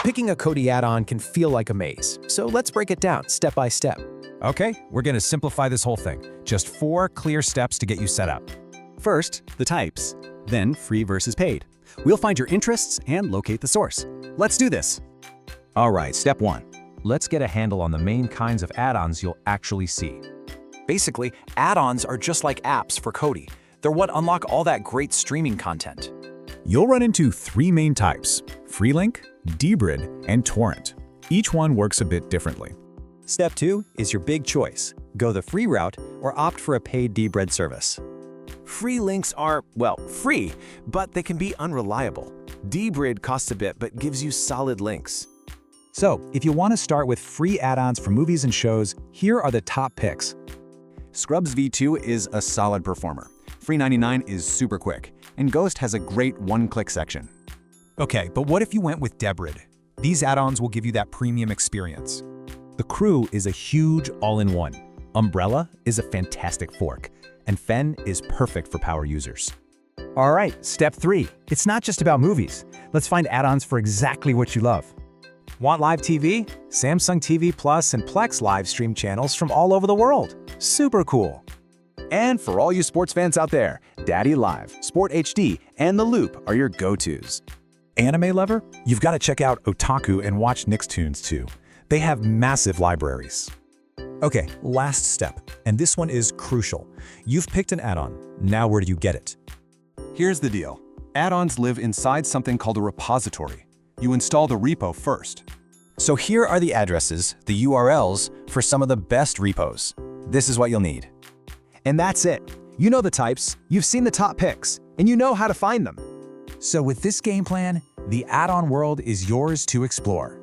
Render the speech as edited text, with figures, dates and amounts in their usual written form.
Picking a KODI add-on can feel like a maze, so let's break it down step by step. Okay, we're going to simplify this whole thing. Just 4 clear steps to get you set up. First, the types, then free versus paid. We'll find your interests and locate the source. Let's do this. All right, step 1. Let's get a handle on the main kinds of add-ons you'll actually see. Basically, add-ons are just like apps for KODI. They're what unlock all that great streaming content. You'll run into 3 main types: free link, debrid, and torrent. Each one works a bit differently. Step 2 is your big choice. Go the free route or opt for a paid debrid service. Free links are, well, free, but they can be unreliable. Debrid costs a bit but gives you solid links. So, if you want to start with free add-ons for movies and shows, here are the top picks. Scrubs V2 is a solid performer. Free 99 is super quick, and Ghost has a great one-click section. Okay, but what if you went with debrid? These add-ons will give you that premium experience. The Crew is a huge all-in-one. Umbrella is a fantastic fork, and Fen is perfect for power users. All right, step 3. It's not just about movies. Let's find add-ons for exactly what you love. Want LiveTV? Samsung TV Plus and Plex live stream channels from all over the world. Super cool. And for all you sports fans out there, Daddy Live, Sport HD, and The Loop are your go-tos. Anime lover? You've got to check out Otaku and watch Nicktoons too. They have massive libraries. Okay, last step, and this one is crucial. You've picked an add-on. Now where do you get it? Here's the deal. Add-ons live inside something called a repository. You install the repo first. So here are the addresses, the URLs, for some of the best repos. This is what you'll need. And that's it. You know the types, you've seen the top picks, and you know how to find them. So with this game plan, the add-on world is yours to explore.